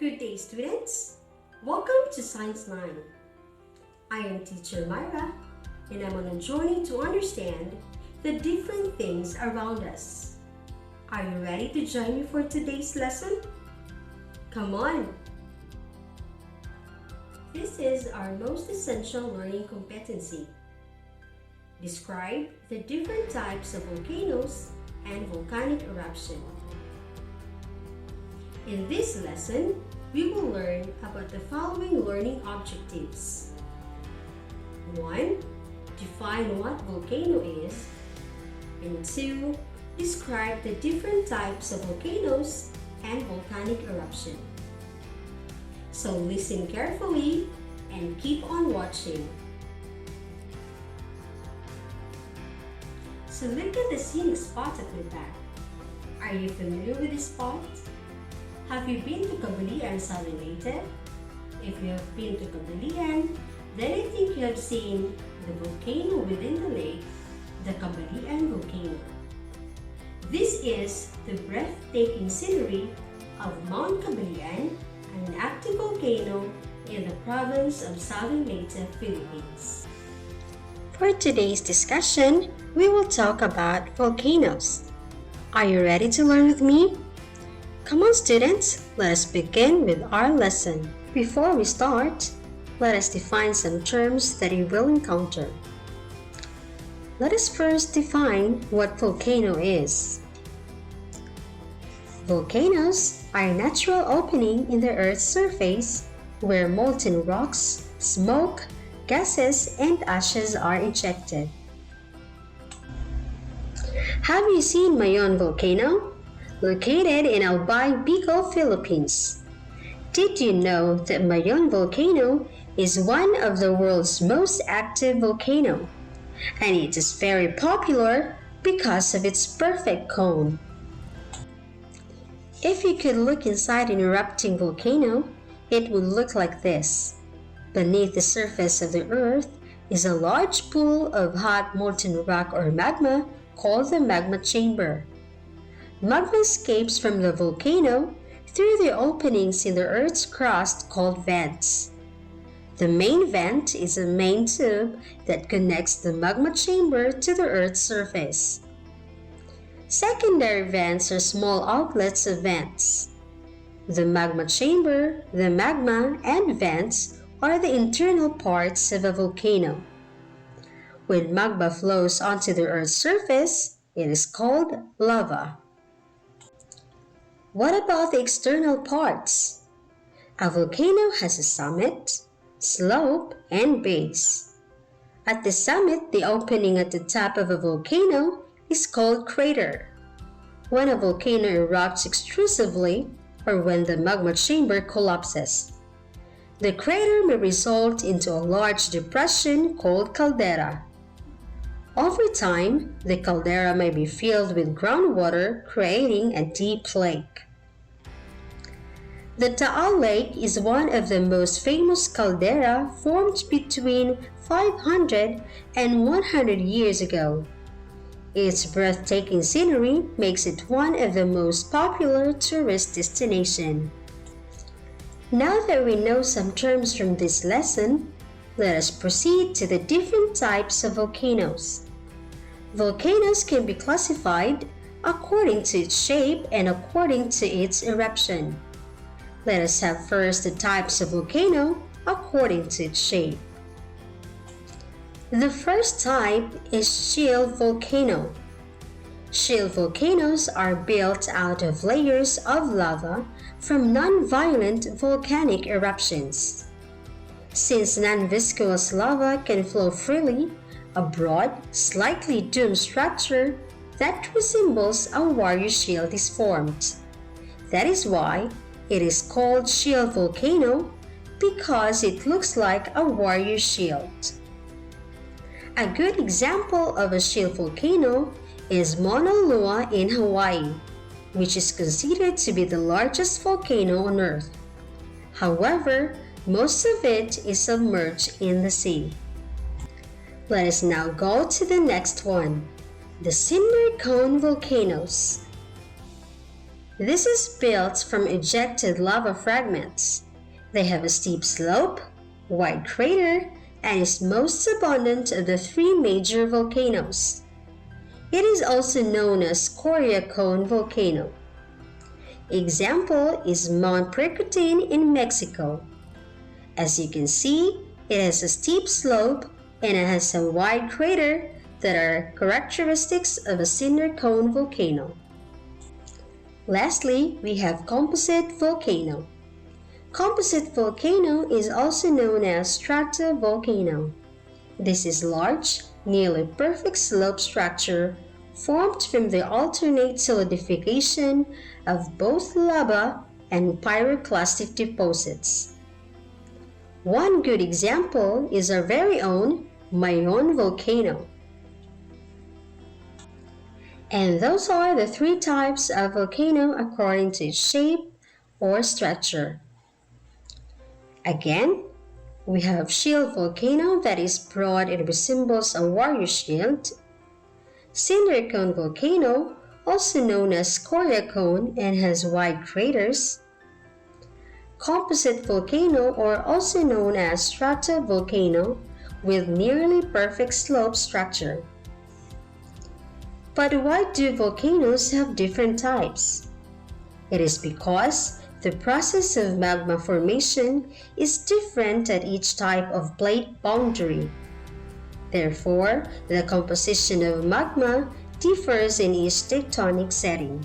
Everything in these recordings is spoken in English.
Good day, students. Welcome to Science 9. I am teacher Myra, and I'm on a journey to understand the different things around us. Are you ready to join me for today's lesson? Come on! This is our most essential learning competency. Describe the different types of volcanoes and volcanic eruption. In this lesson, we will learn about the following learning objectives. 1. Define what volcano is. And 2. Describe the different types of volcanoes and volcanic eruption. So listen carefully and keep on watching. So look at the scenic spot at my back. Are you familiar with this spot? Have you been to Cagayan, Southern Leyte? If you have been to Cagayan, then I think you have seen the volcano within the lake, the Cagayan volcano. This is the breathtaking scenery of Mount Cagayan, an active volcano in the province of Southern Leyte, Philippines. For today's discussion, we will talk about volcanoes. Are you ready to learn with me? Come on, students, let us begin with our lesson. Before we start, let us define some terms that you will encounter. Let us first define what volcano is. Volcanoes are a natural opening in the Earth's surface where molten rocks, smoke, gases, and ashes are ejected. Have you seen Mayon volcano? Located in Albay, Bicol, Philippines. Did you know that Mayon volcano is one of the world's most active volcano, and it is very popular because of its perfect cone? If you could look inside an erupting volcano, it would look like this. Beneath the surface of the earth is a large pool of hot molten rock or magma called the magma chamber. Magma escapes from the volcano through the openings in the Earth's crust called vents. The main vent is a main tube that connects the magma chamber to the Earth's surface. Secondary vents are small outlets of vents. The magma chamber, the magma, and vents are the internal parts of a volcano. When magma flows onto the Earth's surface, it is called lava. What about the external parts? A volcano has a summit, slope, and base. At the summit, the opening at the top of a volcano is called crater. When a volcano erupts extrusively, or when the magma chamber collapses, the crater may result into a large depression called caldera. Over time, the caldera may be filled with groundwater, creating a deep lake. The Taal Lake is one of the most famous caldera formed between 500 and 100 years ago. Its breathtaking scenery makes it one of the most popular tourist destinations. Now that we know some terms from this lesson, let us proceed to the different types of volcanoes. Volcanoes can be classified according to its shape and according to its eruption. Let us have first the types of volcano according to its shape. The first type is shield volcano. Shield volcanoes are built out of layers of lava from non-violent volcanic eruptions. Since non-viscous lava can flow freely, a broad, slightly domed structure that resembles a warrior shield is formed. That is why it is called shield volcano, because it looks like a warrior shield. A good example of a shield volcano is Mauna Loa in Hawaii, which is considered to be the largest volcano on Earth. However, most of it is submerged in the sea. Let us now go to the next one, the cinder cone volcanoes. This is built from ejected lava fragments. They have a steep slope, wide crater, and is most abundant of the three major volcanoes. It is also known as Scoria Cone volcano. Example is Mount Percotin in Mexico. As you can see, it has a steep slope and it has a wide crater that are characteristics of a cinder cone volcano. Lastly, we have composite volcano. Composite volcano is also known as stratovolcano. This is large, nearly perfect slope structure formed from the alternate solidification of both lava and pyroclastic deposits. One good example is our very own Mayon volcano. And those are the three types of volcano according to its shape or structure. Again, we have shield volcano that is broad and resembles a warrior shield. Cinder cone volcano, also known as scoria cone and has wide craters. Composite volcano, or also known as stratovolcano, with nearly perfect slope structure. But why do volcanoes have different types? It is because the process of magma formation is different at each type of plate boundary. Therefore, the composition of magma differs in each tectonic setting.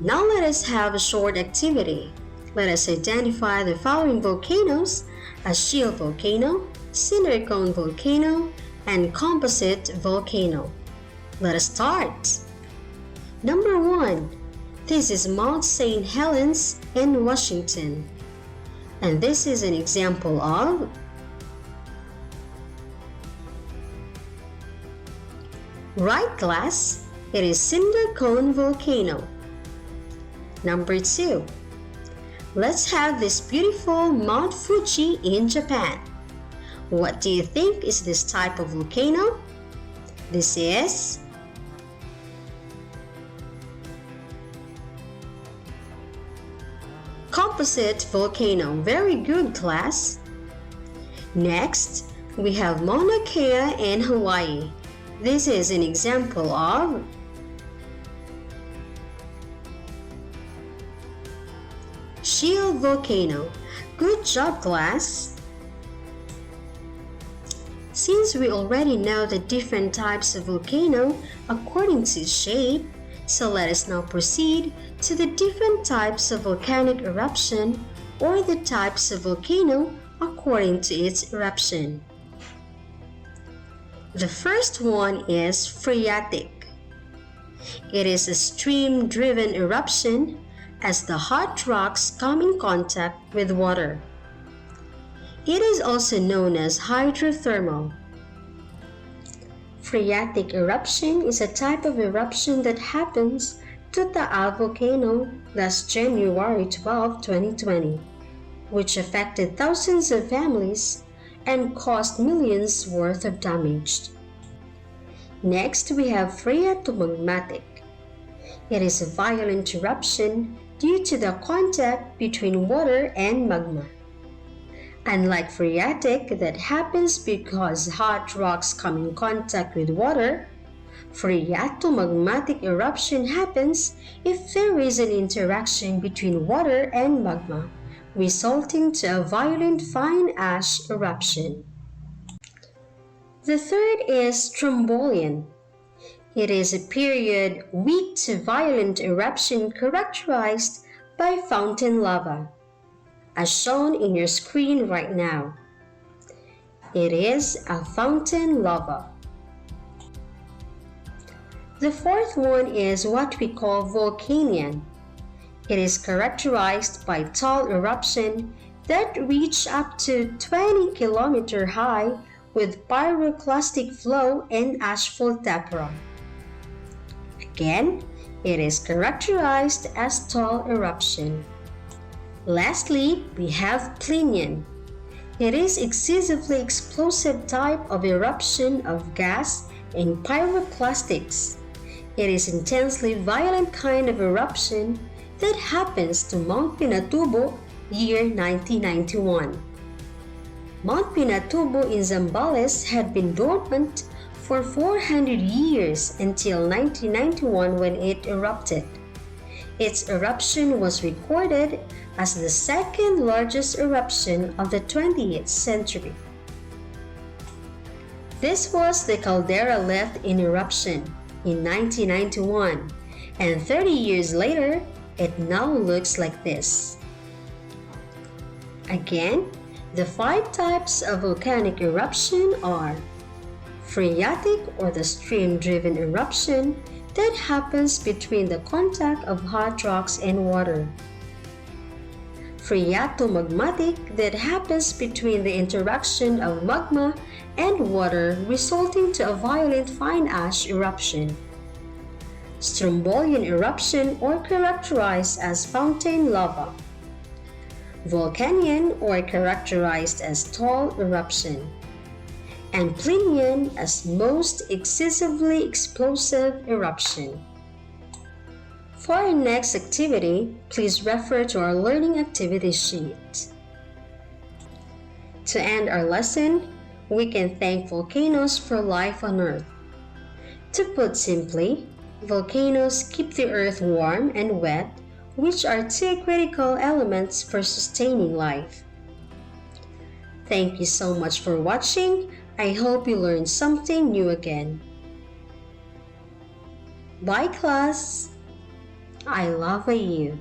Now let us have a short activity. Let us identify the following volcanoes as shield volcano, cinder cone volcano, and composite volcano. Let us start. Number 1. This is Mount St. Helens in Washington. And this is an example of right class, it is cinder cone volcano. Number 2. Let's have this beautiful Mount Fuji in Japan. What do you think is this type of volcano? This is composite volcano. Very good, class. Next, we have Mauna Kea in Hawaii. This is an example of shield volcano. Good job, class. Since we already know the different types of volcano according to its shape, so let us now proceed to the different types of volcanic eruption, or the types of volcano according to its eruption. The first one is phreatic. It is a stream-driven eruption as the hot rocks come in contact with water. It is also known as hydrothermal. Phreatic eruption is a type of eruption that happens to Taal volcano last January 12, 2020, which affected thousands of families and caused millions worth of damage. Next, we have phreatomagmatic. It is a violent eruption due to the contact between water and magma. Unlike phreatic that happens because hot rocks come in contact with water, phreatomagmatic eruption happens if there is an interaction between water and magma, resulting to a violent fine ash eruption. The third is strombolian. It is a period weak to violent eruption characterized by fountain lava, as shown in your screen right now. It is a fountain lava. The fourth one is what we call volcanian. It is characterized by tall eruption that reach up to 20 km high with pyroclastic flow and ashfall taprock. Again, it is characterized as tall eruption. Lastly, we have plinian. It is excessively explosive type of eruption of gas and pyroclastics. It is intensely violent kind of eruption that happens to Mount Pinatubo, year 1991. Mount Pinatubo in Zambales had been dormant for 400 years until 1991 when it erupted. Its eruption was recorded as the second largest eruption of the 20th century. This was the caldera left in eruption in 1991, and 30 years later, it now looks like this. Again, the 5 types of volcanic eruption are phreatic, or the stream-driven eruption that happens between the contact of hot rocks and water. Phreatomagmatic, that happens between the interaction of magma and water, resulting to a violent fine ash eruption. Strombolian eruption, or characterized as fountain lava. Volcanian, or characterized as tall eruption. And Plinian, as most excessively explosive eruption. For our next activity, please refer to our learning activity sheet. To end our lesson, we can thank volcanoes for life on Earth. To put simply, volcanoes keep the Earth warm and wet, which are 2 critical elements for sustaining life. Thank you so much for watching. I hope you learned something new again. Bye class! I love you.